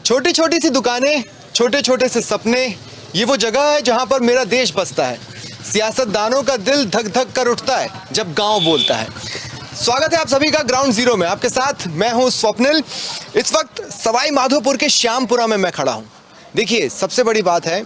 छोटी छोटी सी दुकानें, छोटे छोटे से सपने, ये वो जगह है जहां पर मेरा देश बसता है। सियासतदानों का दिल धक धक कर उठता है जब गांव बोलता है। स्वागत है आप सभी का ग्राउंड जीरो में। आपके साथ मैं हूं स्वप्निल। इस वक्त सवाई माधोपुर के श्यामपुरा में मैं खड़ा हूं। देखिए, सबसे बड़ी बात है,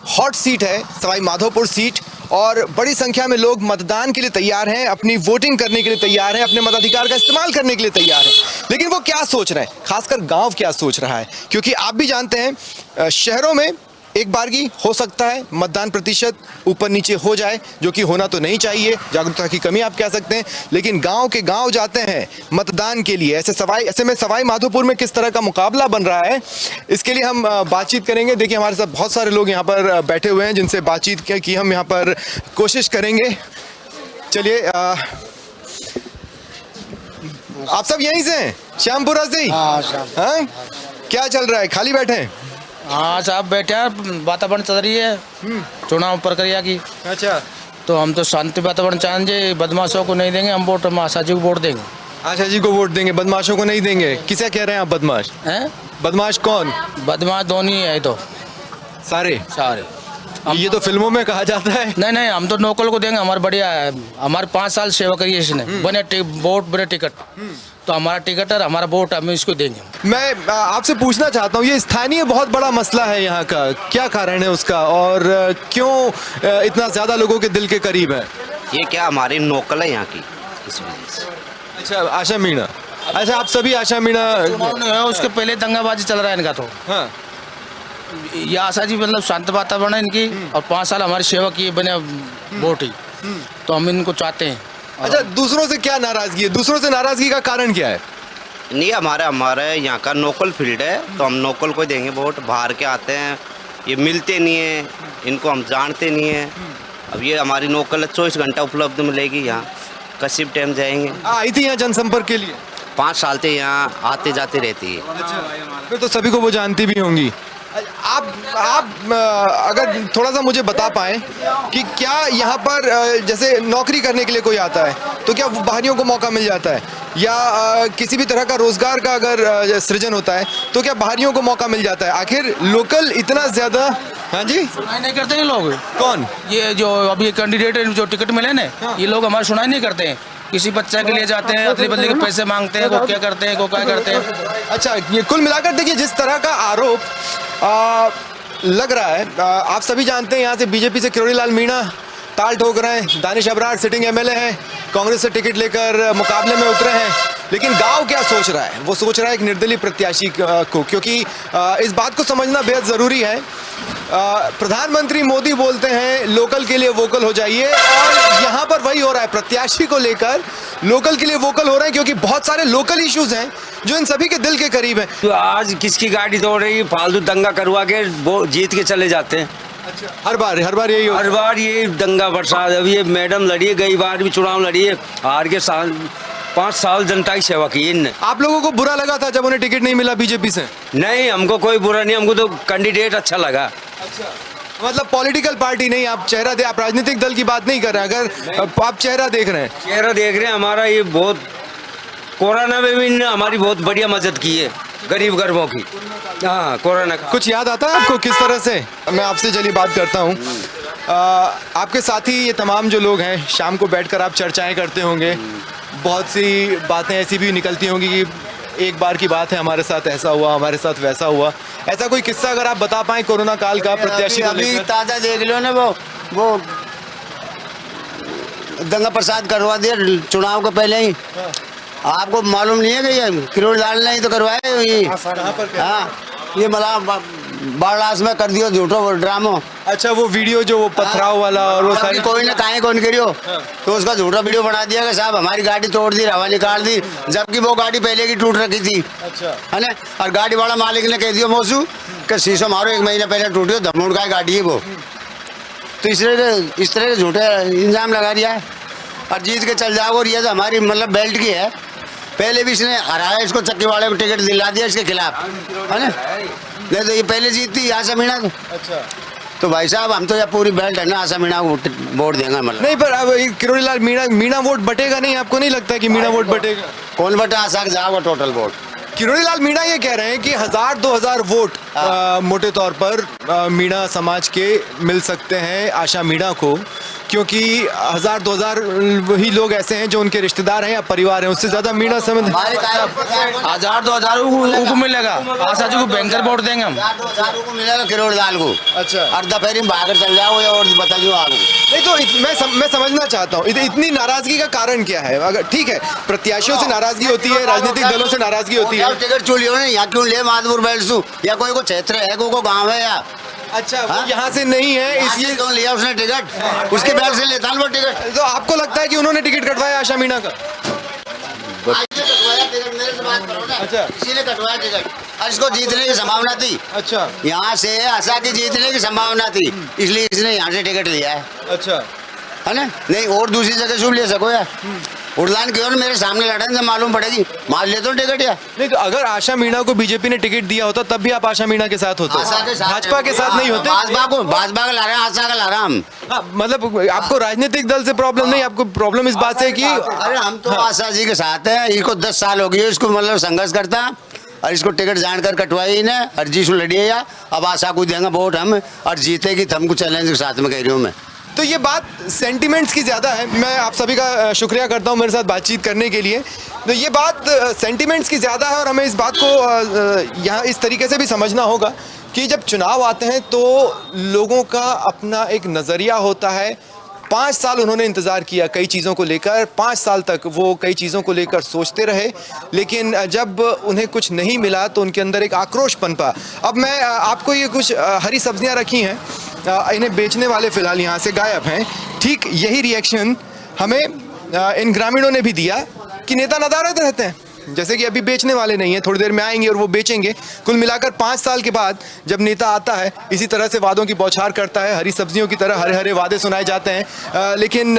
हॉट सीट है सवाई माधोपुर सीट, और बड़ी संख्या में लोग मतदान के लिए तैयार हैं, अपनी वोटिंग करने के लिए तैयार हैं, अपने मताधिकार का इस्तेमाल करने के लिए तैयार हैं। लेकिन वो क्या सोच रहे हैं, खासकर गांव क्या सोच रहा है? क्योंकि आप भी जानते हैं, शहरों में एक बारगी हो सकता है मतदान प्रतिशत ऊपर नीचे हो जाए, जो कि होना तो नहीं चाहिए, जागरूकता की कमी आप कह सकते हैं। लेकिन गांव के गांव जाते हैं मतदान के लिए। ऐसे में सवाई माधोपुर में किस तरह का मुकाबला बन रहा है, इसके लिए हम बातचीत करेंगे। देखिए, हमारे साथ बहुत सारे लोग यहाँ पर बैठे हुए हैं जिनसे बातचीत की हम यहाँ पर कोशिश करेंगे। चलिए, आप सब यहीं से हैं, श्यामपुरा से ही? हाँ, क्या चल रहा है, खाली बैठे हैं? हाँ साहब, बैठे हैं, वातावरण चल रही है चुनाव प्रक्रिया की। अच्छा, तो हम तो शांति वातावरण चाहेंगे, बदमाशों को नहीं देंगे हम वोट, हम आशा जी को वोट देंगे। आशा जी को वोट देंगे, बदमाशों को नहीं देंगे? किसे कह रहे हैं आप बदमाश? हैं? बदमाश कौन? बदमाश दोनों ही है, तो सारे सारे। ये तो फिल्मों में कहा जाता है। नहीं, हम तो नौकल को देंगे, हमारे बढ़िया है, हमारे 5 साल सेवा करी है इसने, बने वोट बने टिकट, तो हमारा टिकट है, हमारा वोट हम इसको देंगे। मैं आपसे पूछना चाहता हूँ, ये स्थानीय बहुत बड़ा मसला है यहाँ का, क्या कारण है उसका, और क्यों इतना ज्यादा लोगों के दिल के करीब है? ये क्या हमारी नौकल है यहाँ की, इस वजह से। अच्छा, आशा मीणा। अच्छा, आप सभी आशा मीणा? उसके पहले दंगाबाजी चल रहा है इनका। तो हाँ, ये आशा जी मतलब शांत वातावरण है इनकी, और 5 साल हमारी सेवा की बने वोट ही, तो हम इनको चाहते हैं। अच्छा, दूसरों से क्या नाराजगी है? दूसरों से नाराजगी का कारण क्या है? नहीं, हमारे यहाँ का नौकल फील्ड है, तो हम नौकल को देंगे वोट। बाहर के आते हैं, ये मिलते नहीं है, इनको हम जानते नहीं है। अब ये हमारी नौकल 24 घंटा उपलब्ध मिलेगी यहाँ, किसी भी टाइम जाएंगे। आई थी यहाँ जनसंपर्क के लिए? 5 साल से यहाँ आते जाते रहती है। फिर तो सभी को वो जानती भी होंगी। आप अगर थोड़ा सा मुझे बता पाएं कि क्या यहाँ पर जैसे नौकरी करने के लिए कोई आता है तो क्या बाहरियों को मौका मिल जाता है, या किसी भी तरह का रोजगार का अगर सृजन होता है तो क्या बाहरियों को मौका मिल जाता है? आखिर लोकल इतना ज्यादा। हाँ जी, सुनाई नहीं करते ये लोग। कौन? ये जो अभी कैंडिडेट जो टिकट मिले ना, ये लोग हमारी सुनाई नहीं करते हैं। किसी बच्चा के लिए जाते हैं, अपने बदले के पैसे मांगते हैं, वो क्या करते हैं, वो क्या करते हैं। अच्छा, ये कुल मिलाकर देखिए, जिस तरह का आरोप लग रहा है, आप सभी जानते हैं यहाँ से बीजेपी से किरोड़ी लाल मीणा ताल ठोक रहे हैं, दानिश अबरार सिटिंग एमएलए हैं, कांग्रेस से टिकट लेकर मुकाबले में उतरे हैं। लेकिन गांव क्या सोच रहा है? वो सोच रहा है एक निर्दलीय प्रत्याशी को, क्योंकि इस बात को समझना बेहद ज़रूरी है। प्रधानमंत्री मोदी बोलते हैं लोकल के लिए वोकल हो जाइए, और यहाँ पर वही हो रहा है, प्रत्याशी को लेकर लोकल के लिए वोकल हो रहे हैं, क्योंकि बहुत सारे लोकल इश्यूज हैं जो इन सभी के दिल के करीब हैं। तो आज किसकी गाड़ी तोड़ रही, फालतू दंगा करवा के वो जीत के चले जाते हैं। अच्छा, हर बार यही होता है। हर बार ये दंगा बरसात। अब ये मैडम लड़ी है, गई बार भी चुनाव लड़ी है, हार के 5 साल जनता की सेवा की इनने। आप लोगों को बुरा लगा था जब उन्हें टिकट नहीं मिला बीजेपी से? नहीं, हमको कोई बुरा नहीं, हमको तो कैंडिडेट अच्छा लगा। अच्छा, मतलब पॉलिटिकल पार्टी नहीं, आप चेहरा दे, आप राजनीतिक दल की बात नहीं कर रहे हैं, अगर आप चेहरा देख रहे हैं? चेहरा देख रहे हैं हमारा। ये बहुत कोरोना में भी इन्होंने हमारी बहुत बढ़िया मदद की है, गरीब गरीबों की। हाँ, कोरोना का कुछ याद आता है आपको किस तरह से? मैं आपसे चलिए बात करता हूँ। आपके साथी ये तमाम जो लोग हैं, शाम को बैठकर आप चर्चाएं करते होंगे, बहुत सी बातें ऐसी भी निकलती होंगी कि एक बार की बात है, हमारे साथ ऐसा हुआ, हमारे साथ वैसा हुआ। ऐसा कोई किस्सा अगर आप बता पाएं कोरोना काल का, प्रत्याशी को लेकर? ताजा देख लो ना, वो दंगा प्रसाद करवा दिया चुनाव के पहले ही। आपको मालूम नहीं है कि ये किरोड़ी लाल ने ही तो करवाए ये? हाँ, ये मतलब बारलास में कर दियो झूठो ड्रामो। अच्छा, वो वीडियो जो वो पथराव वाला और वो सारी कोई ने काहे कौन करियो, तो उसका झूठा वीडियो बना दिया कि साहब हमारी गाड़ी तोड़ दी, हवा निकाल दी, जबकि वो गाड़ी पहले की टूट रखी थी। अच्छा, है ना? और गाड़ी वाला मालिक ने कह दिया मौसू कि शीशो मारो, 1 महीना पहले टूटियो, धमोड़ का गाड़ी है वो। तो इस तरह के झूठे इल्जाम लगा दिया है, और जीत के चल जाओ। और ये तो हमारी मतलब बेल्ट की है, पहले भी इसने हराया, इसको चक्की वाले को टिकट दिला दिया इसके खिलाफ, है ना? नहीं तो ये पहले जीतती आशा मीणा तो। अच्छा, तो भाई साहब हम तो ये पूरी बेल्ट है ना आशा मीणा को वोट देंगे मतलब। नहीं, पर अब किरोड़ी लाल मीणा वोट बटेगा नहीं? आपको नहीं लगता है कि मीणा वोट बटेगा? कौन बटा आशा के जाओगे टोटल वोट? किरोड़ी लाल मीणा ये कह रहे हैं कि 1000-2000 वोट मोटे तौर पर मीणा समाज के मिल सकते हैं आशा मीणा को, क्योंकि 1000-2000 वही लोग ऐसे हैं जो उनके रिश्तेदार हैं या परिवार हैं, उससे ज्यादा मीणा समझ। 1000-2000 को मिलेगा, आशा जी को बैंकर वोट देंगे हम। 1000 को मिलेगा किरोड़ी लाल को। अच्छा। और दोपहर में भागर चल जाओ या और बता दो आपको। नहीं तो मैं समझना चाहता हूँ इतनी नाराजगी का कारण क्या है? अगर ठीक है, प्रत्याशियों से नाराजगी होती है, राजनीतिक दलों से नाराजगी होती है। टिकट चोलियो ने यहाँ क्यों ले माधपुर बैठू या कोई को क्षेत्र है को गाँव है या अच्छा, वो यहाँ से नहीं है इसलिए क्यों लिया उसने टिकट? उसके बैठ से लेता वो टिकट। तो आपको लगता है कि उन्होंने टिकट कटवाया आशा मीणा का? अच्छा, इसीलिए कटवाया टिकट और इसको जीतने की संभावना थी। अच्छा यहाँ से आशा की जीतने की संभावना थी, इसलिए इसने यहाँ से टिकट लिया है। अच्छा, है ना? नहीं और दूसरी जगह शुभ ले सको यार। उड़लान क्यों मेरे सामने लड़ने से मालूम पड़ेगी, मार ले तो टिकट यार। नहीं तो अगर आशा मीणा को बीजेपी ने टिकट दिया होता तब भी आप आशा मीणा के साथ होते? आशा के साथ भाजपा के साथ नहीं होते? भाजपा का ला रहे हैं, आशा का ला रहे हैं हम। हाँ, मतलब आपको राजनीतिक दल से प्रॉब्लम नहीं, आपको प्रॉब्लम इस बात से है कि अरे हम तो आशा जी के साथ हैं। इसको 10 साल हो गए इसको मतलब संघर्ष करता और इसको टिकट जानकर कटवाई ने और जी लड़िए या अब आशा को देंगे वोट हम और जीतेगी तो हमको चैलेंज के साथ में कह रही हूँ मैं। तो ये बात सेंटिमेंट्स की ज़्यादा है। मैं आप सभी का शुक्रिया करता हूँ मेरे साथ बातचीत करने के लिए। तो ये बात सेंटिमेंट्स की ज़्यादा है और हमें इस बात को यहाँ इस तरीके से भी समझना होगा कि जब चुनाव आते हैं तो लोगों का अपना एक नज़रिया होता है। 5 साल उन्होंने इंतज़ार किया कई चीज़ों को लेकर, 5 साल तक वो कई चीज़ों को लेकर सोचते रहे, लेकिन जब उन्हें कुछ नहीं मिला तो उनके अंदर एक आक्रोश पनपा। अब मैं आपको ये कुछ हरी सब्जियां रखी हैं, इन्हें बेचने वाले फ़िलहाल यहाँ से गायब हैं। ठीक यही रिएक्शन हमें इन ग्रामीणों ने भी दिया कि नेता नदारद रहते हैं, जैसे कि अभी बेचने वाले नहीं हैं, थोड़ी देर में आएंगे और वो बेचेंगे। कुल मिलाकर 5 साल के बाद जब नेता आता है इसी तरह से वादों की बौछार करता है, हरी सब्जियों की तरह हरे हरे वादे सुनाए जाते हैं, लेकिन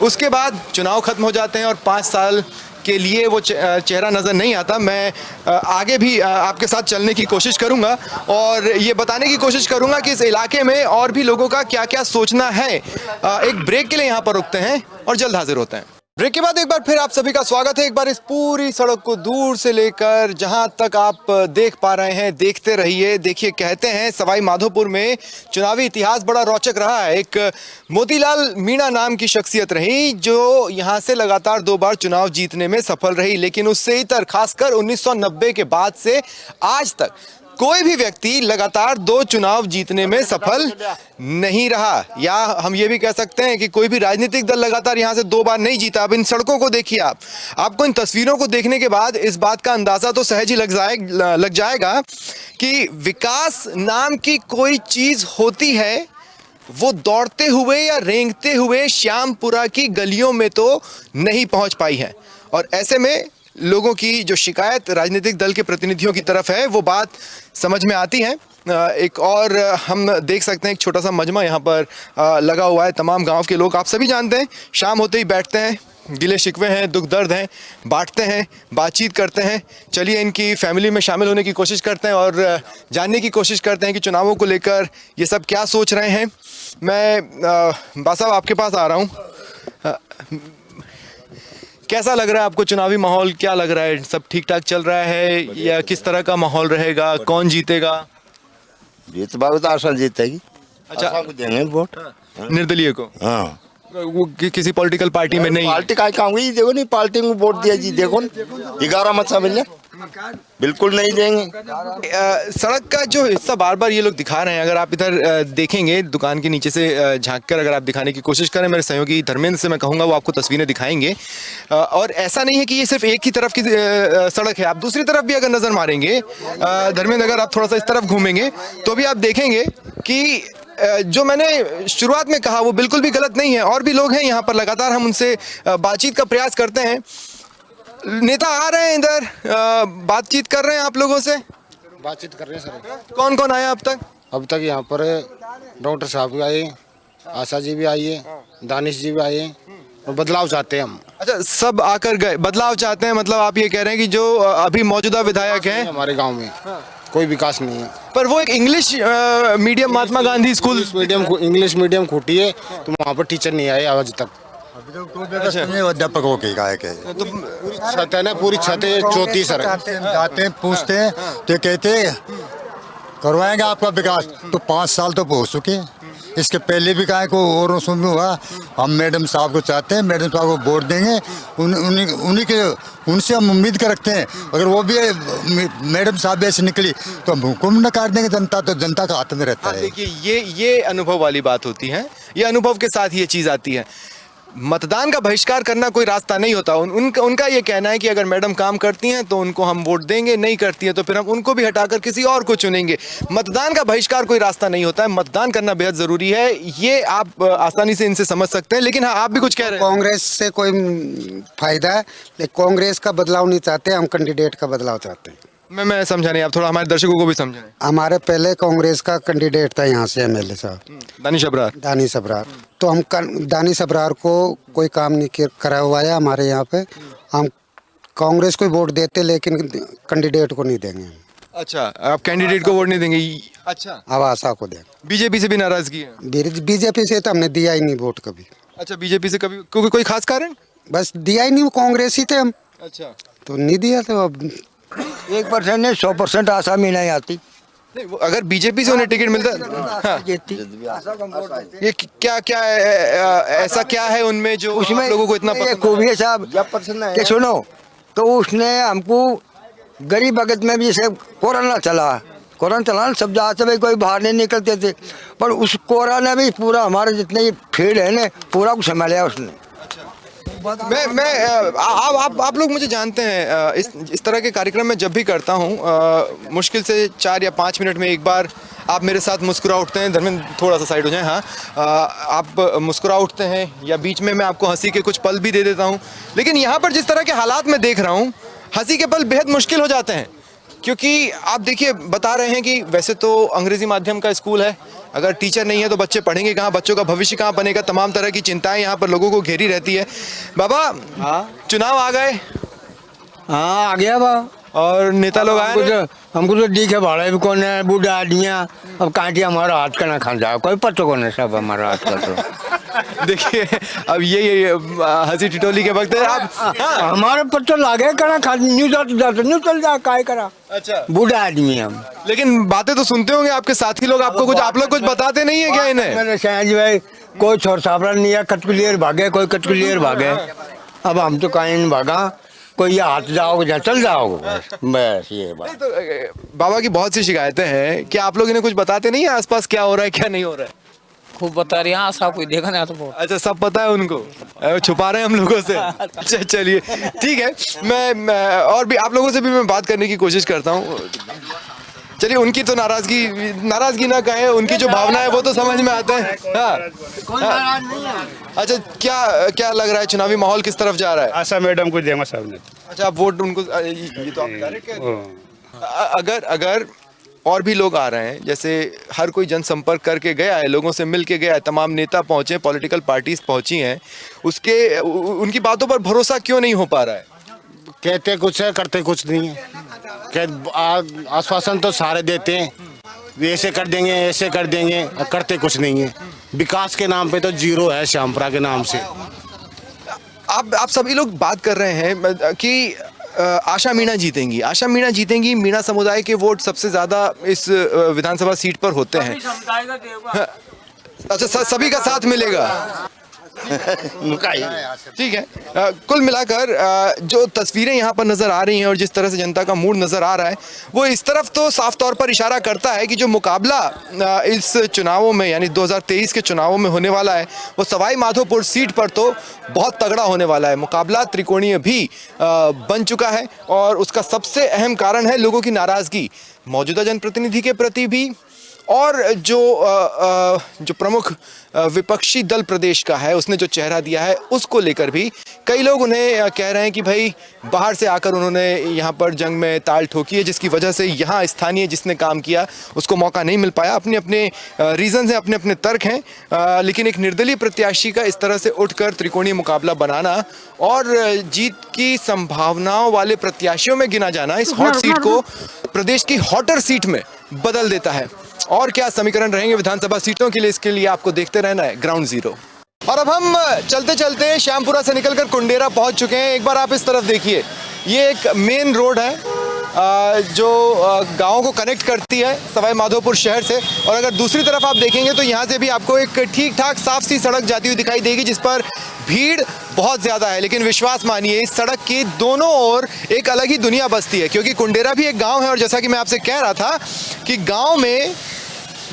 उसके बाद चुनाव खत्म हो जाते हैं और 5 साल के लिए वो चेहरा नज़र नहीं आता। मैं आगे भी आपके साथ चलने की कोशिश करूंगा और ये बताने की कोशिश करूंगा कि इस इलाके में और भी लोगों का क्या क्या सोचना है। एक ब्रेक के लिए यहाँ पर रुकते हैं और जल्द हाजिर होते हैं। ब्रेक के बाद एक बार फिर आप सभी का स्वागत है। एक बार इस पूरी सड़क को दूर से लेकर जहां तक आप देख पा रहे हैं देखते रहिए। देखिए, कहते हैं सवाई माधोपुर में चुनावी इतिहास बड़ा रोचक रहा है। एक मोतीलाल मीणा नाम की शख्सियत रही जो यहां से लगातार 2 बार चुनाव जीतने में सफल रही, लेकिन उससे इतर खासकर 1990 के बाद से आज तक कोई भी व्यक्ति लगातार 2 चुनाव जीतने में सफल नहीं रहा। या हम ये भी कह सकते हैं कि कोई भी राजनीतिक दल लगातार यहां से 2 बार नहीं जीता। अब इन सड़कों को देखिए, आपको इन तस्वीरों को देखने के बाद इस बात का अंदाजा तो सहज ही लग जाएगा कि विकास नाम की कोई चीज होती है वो दौड़ते हुए या रेंगते हुए श्यामपुरा की गलियों में तो नहीं पहुंच पाई है। और ऐसे में लोगों की जो शिकायत राजनीतिक दल के प्रतिनिधियों की तरफ है वो बात समझ में आती है। एक और हम देख सकते हैं एक छोटा सा मजमा यहाँ पर लगा हुआ है। तमाम गांव के लोग, आप सभी जानते हैं, शाम होते ही बैठते हैं, गिले शिकवे हैं, दुख दर्द हैं, बांटते हैं, बातचीत करते हैं। चलिए इनकी फैमिली में शामिल होने की कोशिश करते हैं और जानने की कोशिश करते हैं कि चुनावों को लेकर ये सब क्या सोच रहे हैं। मैं बासा आपके पास आ रहा हूँ। कैसा लग रहा है आपको चुनावी माहौल? क्या लग रहा है, सब ठीक ठाक चल रहा है या किस तरह का माहौल रहेगा? कौन जीतेगा? ये तो बहुत आसान जीतेगी। अच्छा, आशा को देंगे वोट। निर्दलीय को? हाँ, वो किसी पॉलिटिकल पार्टी में नहीं? पार्टी का काम हुई, देखो नहीं पार्टी को वोट दिया जी, देखो 11 मत मिलने बिल्कुल नहीं देंगे। सड़क का जो हिस्सा बार बार ये लोग दिखा रहे हैं, अगर आप इधर देखेंगे दुकान के नीचे से झांक कर अगर आप दिखाने की कोशिश करें, मेरे सहयोगी धर्मेंद्र से मैं कहूँगा वो आपको तस्वीरें दिखाएंगे। और ऐसा नहीं है कि ये सिर्फ एक ही तरफ की सड़क है, आप दूसरी तरफ भी अगर नज़र मारेंगे धर्मेंद्र, अगर आप थोड़ा सा इस तरफ घूमेंगे तो भी आप देखेंगे कि जो मैंने शुरुआत में कहा वो बिल्कुल भी गलत नहीं है। और भी लोग हैं यहाँ पर, लगातार हम उनसे बातचीत का प्रयास करते हैं। नेता आ रहे हैं इधर, बातचीत कर रहे हैं आप लोगों से? बातचीत कर रहे हैं सर। कौन कौन आया अब तक? अब तक यहाँ पर डॉक्टर साहब भी आए, आशा जी भी आई है, दानिश जी भी आए हैं और बदलाव चाहते हैं हम। अच्छा, सब आकर गए, बदलाव चाहते हैं। मतलब आप ये कह रहे हैं कि जो अभी मौजूदा विधायक हैं हमारे गांव में कोई विकास नहीं है। पर वो एक English medium Mahatma Gandhi school English medium Khunti है, तो वहाँ पर टीचर नहीं आए आज तक। अध्यापकों की गाय के छत है ना, पूरी छत है, चौथी सर जाते हैं पूछते हैं तो कहते हैं करवाएंगे आपका विकास, तो 5 साल तो हो चुके हैं। इसके पहले भी गाय को और में हुआ। हम मैडम साहब को चाहते हैं, मैडम साहब को वोट देंगे, उन्हीं के उनसे हम उम्मीद कर रखते हैं। अगर वो भी मैडम साहब ऐसे निकली तो हम हुक्म न काट देंगे। जनता तो जनता का हाथ में रहता है। देखिए ये अनुभव वाली बात होती है, ये अनुभव के साथ ये चीज़ आती है। मतदान का बहिष्कार करना कोई रास्ता नहीं होता। उनका ये कहना है कि अगर मैडम काम करती हैं तो उनको हम वोट देंगे, नहीं करती हैं तो फिर हम उनको भी हटाकर किसी और को चुनेंगे। मतदान का बहिष्कार कोई रास्ता नहीं होता है, मतदान करना बेहद ज़रूरी है, ये आप आसानी से इनसे समझ सकते हैं। लेकिन हाँ, आप भी कुछ कह रहे हैं। कांग्रेस से कोई फायदा है, लेकिन कांग्रेस का बदलाव नहीं चाहते, हम कैंडिडेट का बदलाव चाहते हैं। मैं समझा नहीं, आप थोड़ा हमारे दर्शकों को भी समझाएं। हमारे पहले कांग्रेस का कैंडिडेट था यहाँ से एमएलए साहब दानिश अबरार, तो हम दानिश अबरार को कोई काम नहीं करा हुआ है हमारे यहाँ पे। हम कांग्रेस को वोट देते, लेकिन कैंडिडेट को नहीं देंगे। अच्छा, आप कैंडिडेट को वोट नहीं देंगे? अच्छा, आवासा को देंगे। बीजेपी से भी नाराजगी है? बीजेपी से तो हमने दिया ही नहीं वोट कभी। अच्छा, बीजेपी से कभी कोई खास कारण? बस दिया ही नहीं, वो कांग्रेस ही थे हम। अच्छा, तो नहीं दिया। तो अब 1% नहीं 100% आशा मीना ही आती। नहीं, अगर बीजेपी से उन्हें टिकट मिलता, हाँ, ये क्या ऐसा क्या है उनमें जो उसमें लोगों को इतना पसंद खूबी है साहब कि सुनो, तो उसने हमको गरीब वक्त में भी जैसे कोरोना चला ना, सब जहाँ से भी कोई बाहर नहीं निकलते थे, पर उस कोरोना भी पूरा हमारे जितने फील्ड है ना, पूरा कुछ संभाला उसने। आप लोग मुझे जानते हैं, इस तरह के कार्यक्रम में जब भी करता हूँ, मुश्किल से 4 या 5 मिनट में एक बार आप मेरे साथ मुस्कुरा उठते हैं। धर्मेंद्र थोड़ा सा साइड हो जाए। हाँ, आप मुस्कुरा उठते हैं या बीच में मैं आपको हंसी के कुछ पल भी दे देता हूँ। लेकिन यहाँ पर जिस तरह के हालात में देख रहा हूँ, हंसी के पल बेहद मुश्किल हो जाते हैं। क्योंकि आप देखिए, बता रहे हैं कि वैसे तो अंग्रेजी माध्यम का स्कूल है, अगर टीचर नहीं है तो बच्चे पढ़ेंगे कहाँ, बच्चों का भविष्य कहाँ बनेगा, तमाम तरह की चिंताएं यहाँ पर लोगों को घेरी रहती है। बाबा, चुनाव आ गए? हाँ, आ गया बा। और नेता लोग आए? हमको तो दिखे भाड़ा भी कौन है, बूढ़ा आदमिया, अब कांटी हमारा हाथ का ना खा जाए, कोई पता कौन है, सब हमारा हाथ का। तो देखिए, अब ये हंसी टिटोली के वक्त है। आप हमारे पत्थर लागे करा खा न्यू जाते न्यू चल जा काय करा। अच्छा, बूढ़ा आदमी हम। लेकिन बातें तो सुनते होंगे आपके साथी लोग, आपको कुछ आप लोग कुछ बताते नहीं है क्या इन्हें? मैंने सहज भाई कोई छोर साबरा नहीं है, कटकुलियर भागे, कोई कटकुलियर भागे। अब हम तो कहीं भागा, कोई ये हाथ जाओगे या चल जाओगे, बस ये बात। तो बाबा की बहुत सी शिकायतें हैं कि आप लोग इन्हें कुछ बताते नहीं है आसपास क्या हो रहा है क्या नहीं हो रहा है? खूब बता रही है, सब कोई देखा नहीं तो। अच्छा, सब पता है उनको, छुपा रहे हैं हम लोगों से। अच्छा, चलिए ठीक है, मैं और भी आप लोगों से भी मैं बात करने की कोशिश करता हूँ। चलिए, उनकी तो नाराजगी ना कहें, उनकी जो भावना है वो तो समझ में आता है। हाँ। अच्छा, क्या लग रहा है, चुनावी माहौल किस तरफ जा रहा है? आशा मैडम को देंगे साहब ने। अच्छा, आप वोट उनको, ये तो आप डायरेक्ट कह रहे हैं। अगर और भी लोग आ रहे हैं, जैसे हर कोई जनसंपर्क करके गया है, लोगों से मिल के गया है, तमाम नेता पहुंचे, पॉलिटिकल पार्टीज पहुंची हैं, उनकी बातों पर भरोसा क्यों नहीं हो पा रहा है? कहते कुछ है, करते कुछ नहीं है। आश्वासन तो सारे देते हैं, ऐसे कर देंगे, ऐसे कर देंगे, करते कुछ नहीं है। विकास के नाम पे तो जीरो है, श्यामपुरा के नाम से। आप सभी लोग बात कर रहे हैं कि आशा मीणा जीतेंगी। मीणा समुदाय के वोट सबसे ज्यादा इस विधानसभा सीट पर होते हैं। अच्छा, सभी का साथ मिलेगा। ठीक है, कुल मिलाकर जो तस्वीरें यहाँ पर नजर आ रही हैं और जिस तरह से जनता का मूड नजर आ रहा है, वो इस तरफ तो साफ तौर पर इशारा करता है कि जो मुकाबला इस चुनावों में, यानी 2023 के चुनावों में होने वाला है, वो सवाई माधोपुर सीट पर तो बहुत तगड़ा होने वाला है। मुकाबला त्रिकोणीय भी बन चुका है और उसका सबसे अहम कारण है लोगों की नाराजगी, मौजूदा जनप्रतिनिधि के प्रति भी और जो प्रमुख विपक्षी दल प्रदेश का है उसने जो चेहरा दिया है उसको लेकर भी कई लोग उन्हें कह रहे हैं कि भाई बाहर से आकर उन्होंने यहाँ पर जंग में ताल ठोकी है, जिसकी वजह से यहाँ स्थानीय जिसने काम किया उसको मौका नहीं मिल पाया। अपने अपने रीज़न्स हैं, अपने अपने तर्क हैं, लेकिन एक निर्दलीय प्रत्याशी का इस तरह से उठकर त्रिकोणीय मुकाबला बनाना और जीत की संभावनाओं वाले प्रत्याशियों में गिना जाना इस हॉट सीट को प्रदेश की हॉटर सीट में बदल देता है। और क्या समीकरण रहेंगे विधानसभा सीटों के लिए, इसके लिए आपको देखते रहना है ग्राउंड जीरो। और अब हम चलते चलते श्यामपुरा से निकलकर कुंडेरा पहुंच चुके हैं। एक बार आप इस तरफ देखिए, ये एक मेन रोड है जो गाँव को कनेक्ट करती है सवाई माधोपुर शहर से। और अगर दूसरी तरफ आप देखेंगे तो यहाँ से भी आपको एक ठीक ठाक साफ सी सड़क जाती हुई दिखाई देगी, जिस पर भीड़ बहुत ज़्यादा है। लेकिन विश्वास मानिए, इस सड़क की दोनों ओर एक अलग ही दुनिया बसती है, क्योंकि कुंडेरा भी एक गांव है। और जैसा कि मैं आपसे कह रहा था कि गांव में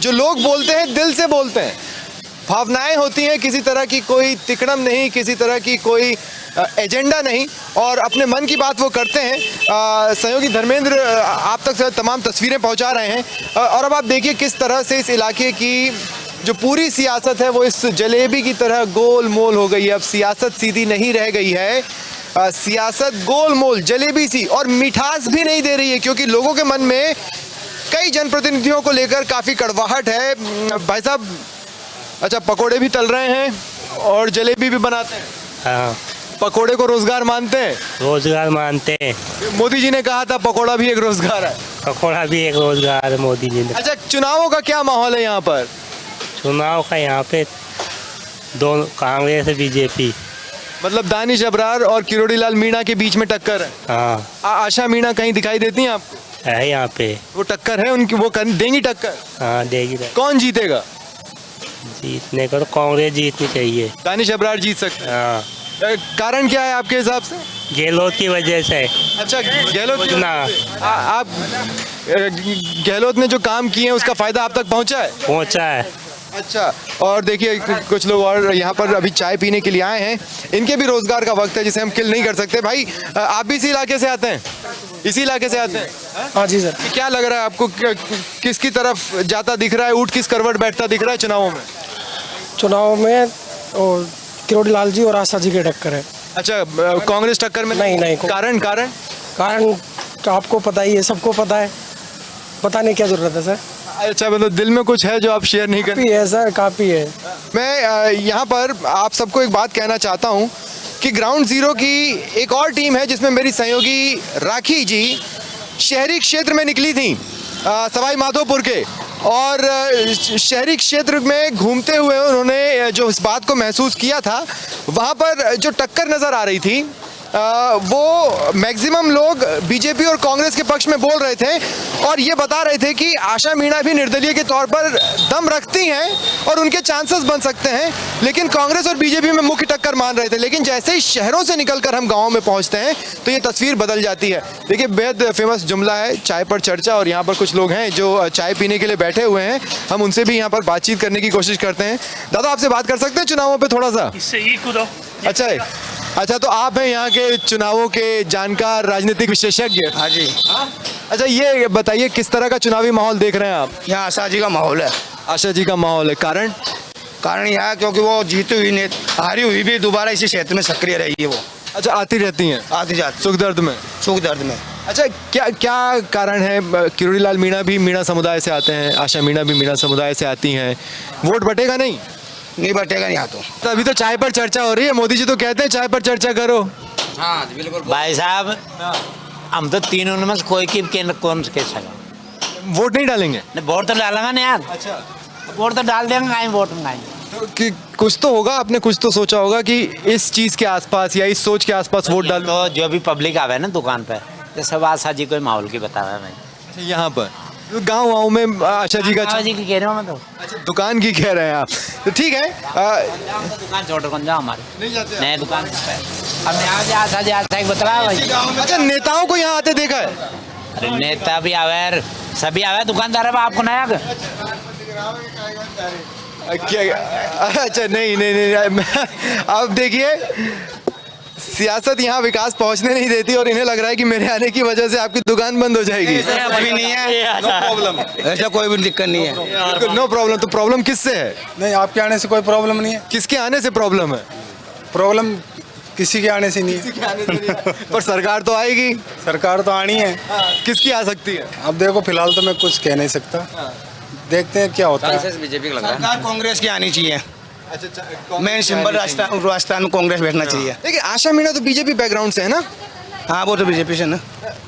जो लोग बोलते हैं दिल से बोलते हैं, भावनाएं होती हैं, किसी तरह की कोई तिकड़म नहीं, किसी तरह की कोई एजेंडा नहीं, और अपने मन की बात वो करते हैं। सहयोगी धर्मेंद्र आप तक तमाम तस्वीरें पहुंचा रहे हैं। और अब आप देखिए किस तरह से इस इलाके की जो पूरी सियासत है वो इस जलेबी की तरह गोल मोल हो गई है। अब सियासत सीधी नहीं रह गई है, सियासत गोल मोल जलेबी सी, और मिठास भी नहीं दे रही है, क्योंकि लोगों के मन में कई जनप्रतिनिधियों को लेकर काफ़ी कड़वाहट है। भाई साहब, अच्छा पकोड़े भी तल रहे हैं और जलेबी भी बनाते हैं। हाँ, पकोड़े को रोजगार मानते हैं? रोजगार मानते हैं। मोदी जी ने कहा था पकोड़ा भी एक रोजगार है। पकोड़ा भी एक रोजगार है मोदी जी ने। अच्छा, चुनावों का क्या माहौल है यहाँ पर? चुनाव का यहाँ पे दोनों कांग्रेस बीजेपी, मतलब दानिश अबरार और किरोड़ी लाल मीणा के बीच में टक्कर है। हाँ आशा मीणा कहीं दिखाई देती हैं आपको? है यहाँ पे। वो टक्कर है उनकी, वो देंगी टक्कर? हाँ देगी। कौन जीतेगा? जीतने को तो कांग्रेस जीतनी चाहिए। दानिश अबरार जीत सकते हैं। हाँ, कारण क्या है आपके हिसाब से? गहलोत की वजह से। अच्छा, गहलोत ना आप गहलोत ने जो काम किए हैं उसका फायदा आप तक पहुंचा है? पहुँचा है। अच्छा, और देखिए कुछ लोग और यहाँ पर अभी चाय पीने के लिए आए हैं। इनके भी रोजगार का वक्त है जिसे हम किल नहीं कर सकते। भाई आप भी इसी इलाके से आते हैं? इसी इलाके से आते हैं? हाँ जी सर। क्या लग रहा है आपको, किसकी तरफ जाता दिख रहा है, ऊँट किस करवट बैठता दिख रहा है चुनावों में? चुनाव में और किरोड़ी लाल जी और आशा जी की टक्कर है। अच्छा, कांग्रेस टक्कर में नहीं। कारण आपको पता ही है, सबको पता है, बताने क्या जरूरत है सर। अच्छा, मतलब दिल में कुछ है जो आप शेयर नहीं करते? काफ़ी है सर, काफ़ी है। मैं यहाँ पर आप सबको एक बात कहना चाहता हूँ कि ग्राउंड जीरो की एक और टीम है जिसमें मेरी सहयोगी राखी जी शहरी क्षेत्र में निकली थी, सवाई माधोपुर के, और शहरी क्षेत्र में घूमते हुए उन्होंने जो इस बात को महसूस किया था, वहाँ पर जो टक्कर नज़र आ रही थी वो मैक्सिमम लोग बीजेपी और कांग्रेस के पक्ष में बोल रहे थे, और ये बता रहे थे कि आशा मीणा भी निर्दलीय के तौर पर दम रखती हैं और उनके चांसेस बन सकते हैं, लेकिन कांग्रेस और बीजेपी में मुख्य टक्कर मान रहे थे। लेकिन जैसे ही शहरों से निकलकर हम गाँव में पहुँचते हैं तो ये तस्वीर बदल जाती है। देखिए, बेहद फेमस जुमला है चाय पर चर्चा, और यहाँ पर कुछ लोग हैं जो चाय पीने के लिए बैठे हुए हैं। हम उनसे भी यहाँ पर बातचीत करने की कोशिश करते हैं। दादा, आपसे बात कर सकते हैं चुनावों पर थोड़ा सा? अच्छा, तो आप हैं यहाँ के चुनावों के जानकार, राजनीतिक विशेषज्ञ। हाँ जी। अच्छा, ये बताइए किस तरह का चुनावी माहौल देख रहे हैं आप? यहाँ आशा जी का माहौल है। आशा जी का माहौल है। कारण यह है क्योंकि वो जीती हुई नहीं, हारी हुई भी दोबारा इसी क्षेत्र में सक्रिय रही है वो। अच्छा, आती रहती हैं? आती जाती। सुख दर्द में। अच्छा, क्या कारण है? किरोड़ी लाल मीणा भी मीणा समुदाय से आते हैं, आशा मीणा भी मीणा समुदाय से आती हैं, वोट बटेगा नहीं बटेगा यहाँ तो अभी तो चाय पर चर्चा हो रही है, मोदी जी तो कहते हैं चाय पर चर्चा करो। हाँ बिल्कुल भाई साहब, हम तो तीनों में से कोई की कौन से कैसा वोट नहीं डालेंगे? वोट तो डालेंगे ना यार। अच्छा, वोट तो डाल देंगे, आए वोट मंगाएंगे तो कि कुछ तो होगा, आपने कुछ तो सोचा होगा कि इस चीज के आसपास या इस सोच के आसपास वोट डाल। तो जो भी पब्लिक आवे ना दुकान पे, जैसे आशा जी कोई माहौल की बता रहा है भाई। यहाँ पर गाँव में आशा जी का जी की कह रहे हो मैं तो। अच्छा, दुकान की कह रहे हैं आप, तो ठीक है। दुकान छोड़ कौन जाओ हमारे नहीं जाते? नए दुकान अब यहाँ आशा जी बता रहा भाई। अच्छा, नेताओं को यहाँ आते देखा है? अरे नेता भी आवे, सभी आवे, दुकानदार है आपको नया। क्या? अच्छा, नहीं, अब देखिए, सियासत यहाँ विकास पहुँचने नहीं देती और इन्हें लग रहा है कि मेरे आने की वजह से आपकी दुकान बंद हो जाएगी। अभी नहीं है, नो प्रॉब्लम, ऐसा कोई भी दिक्कत नहीं है। No problem. तो प्रॉब्लम किससे है? नहीं, आपके आने से कोई प्रॉब्लम नहीं है। किसके आने से प्रॉब्लम है? प्रॉब्लम किसी के आने से नहीं है। पर सरकार तो आएगी। सरकार तो आनी है। किसकी आ सकती है? अब देखो, फिलहाल तो मैं कुछ कह नहीं सकता, देखते हैं क्या होता है। बीजेपी लग रहा है सरकार कांग्रेस की आनी चाहिए। मेन सिंबल राजस्थान में कांग्रेस बैठना चाहिए। देखिए आशा मीणा तो बीजेपी बैकग्राउंड से है ना? हाँ, वो तो बीजेपी से ना।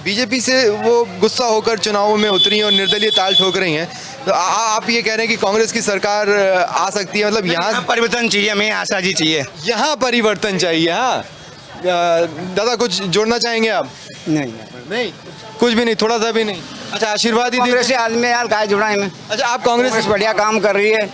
बीजेपी से वो गुस्सा होकर चुनावों में उतरी हैं और निर्दलीय ताल ठोक रही हैं। तो आप ये कह रहे हैं कि कांग्रेस की सरकार आ सकती है, मतलब यहाँ परिवर्तन चाहिए, हमें आशा जी चाहिए, यहाँ परिवर्तन चाहिए। हाँ दादा, कुछ जोड़ना चाहेंगे आप? नहीं, कुछ भी नहीं, थोड़ा सा भी नहीं। अच्छा, आशीर्वाद ही कांग्रेस से आदमी यार काय जुड़ा है मैं। अच्छा, आप कांग्रेस बढ़िया काम कर रही है।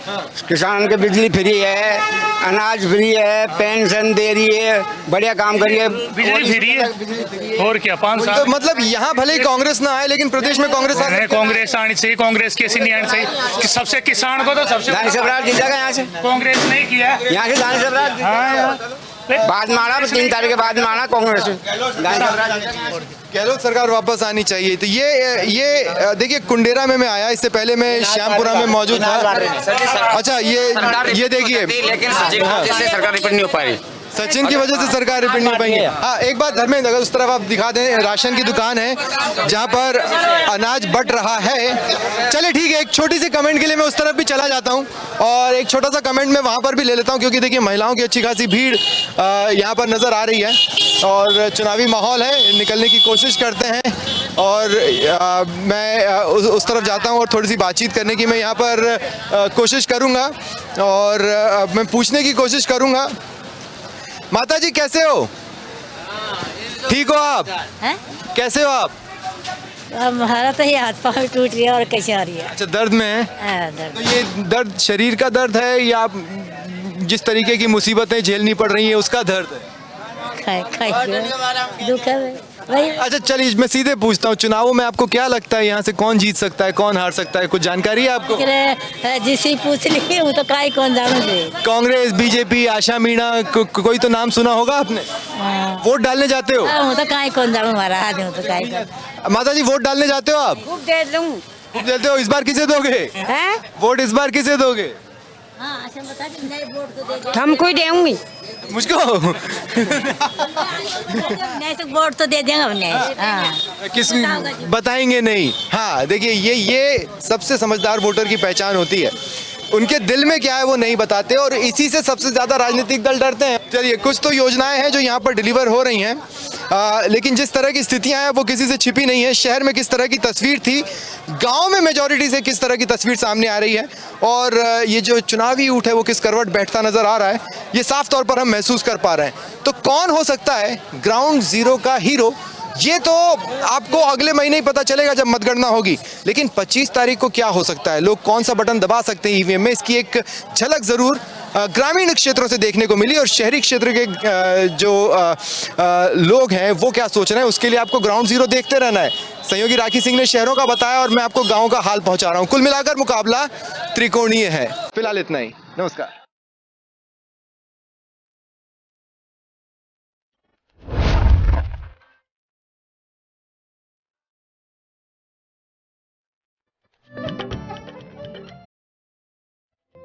किसान के बिजली फ्री है, अनाज फ्री है, पेंशन दे रही है, बढ़िया काम कर रही है। बिजली फ्री है और क्या, 5 साल। तो मतलब यहाँ भले ही कांग्रेस ना आए लेकिन प्रदेश में कांग्रेस कांग्रेस आनी चाहिए। कांग्रेस कैसी नहीं आनी चाहिए? सबसे किसान को तो सबसे दानी सबराज जीत जाएगा यहाँ से। कांग्रेस नहीं किया यहाँ से दानी सबराज। हाँ, बाद में आना, 3 तारीख के बाद में आना कांग्रेस से। गहलोत सरकार वापस आनी चाहिए। तो ये देखिए, कुंडेरा में मैं आया, इससे पहले मैं श्यामपुरा में मौजूद था। अच्छा, ये देखिए, लेकिन सरकार रिपीट नहीं हो पाई। सचिन की वजह से सरकार रिपीट नहीं हो पाएंगे। हाँ, एक बात धर्मेंद्र, अगर उस तरफ आप दिखा दें, राशन की दुकान है जहाँ पर अनाज बट रहा है। चलिए ठीक है, एक छोटी सी कमेंट के लिए मैं उस तरफ भी चला जाता हूँ और एक छोटा सा कमेंट मैं वहाँ पर भी ले लेता हूँ, क्योंकि देखिए महिलाओं की अच्छी खासी भीड़ यहाँ पर नज़र आ रही है और चुनावी माहौल है, निकलने की कोशिश करते हैं। और मैं उस तरफ जाता हूँ और थोड़ी सी बातचीत करने की मैं यहाँ पर कोशिश करूँगा और मैं पूछने की कोशिश करूँगा। माता जी कैसे हो? ठीक हो आप? कैसे हो आप? हमारा तो ये हाथ पाँव टूट रही है और कैसे आ रही है। अच्छा, दर्द में है? दर्द। तो ये दर्द शरीर का दर्द है या जिस तरीके की मुसीबतें झेलनी पड़ रही हैं उसका दर्द है? दुख है भाई। अच्छा चलिए, मैं सीधे पूछता हूँ, चुनावों में आपको क्या लगता है यहाँ से कौन जीत सकता है, कौन हार सकता है? कुछ जानकारी है आपको? जिसे पूछ ली वो तो काई कौन जानूंगे। कांग्रेस, बीजेपी, आशा मीणा, कोई तो नाम सुना होगा आपने? वोट डालने जाते हो? वो तो काई कौन जानू, हमारा आदमी तो काई। माता जी, वोट डालने जाते हो आप? खूब दे दूं। खूब देते हो। इस बार किसे दोगे वोट? इस बार किसे दोगे? हमको ही देंगी। मुझको? नहीं तो वोट तो दे देंगे हमने। किस बताएंगे नहीं। हाँ देखिए, ये सबसे समझदार वोटर की पहचान होती है, उनके दिल में क्या है वो नहीं बताते और इसी से सबसे ज्यादा राजनीतिक दल डरते हैं। चलिए, कुछ तो योजनाएं हैं जो यहाँ पर डिलीवर हो रही हैं, लेकिन जिस तरह की स्थितियां हैं वो किसी से छिपी नहीं है। शहर में किस तरह की तस्वीर थी, गांव में मेजॉरिटी से किस तरह की तस्वीर सामने आ रही है और ये जो चुनावी ऊँट है वो किस करवट बैठता नजर आ रहा है, ये साफ तौर पर हम महसूस कर पा रहे हैं। तो कौन हो सकता है ग्राउंड जीरो का हीरो, ये तो आपको अगले महीने ही पता चलेगा जब मतगणना होगी। लेकिन 25 तारीख को क्या हो सकता है, लोग कौन सा बटन दबा सकते हैं ईवीएम में, इसकी एक झलक जरूर ग्रामीण क्षेत्रों से देखने को मिली और शहरी क्षेत्र के जो लोग हैं वो क्या सोच रहे हैं, उसके लिए आपको ग्राउंड जीरो देखते रहना है। सहयोगी राखी सिंह ने शहरों का बताया और मैं आपको गाँव का हाल पहुंचा रहा हूँ। कुल मिलाकर मुकाबला त्रिकोणीय है। फिलहाल इतना ही, नमस्कार।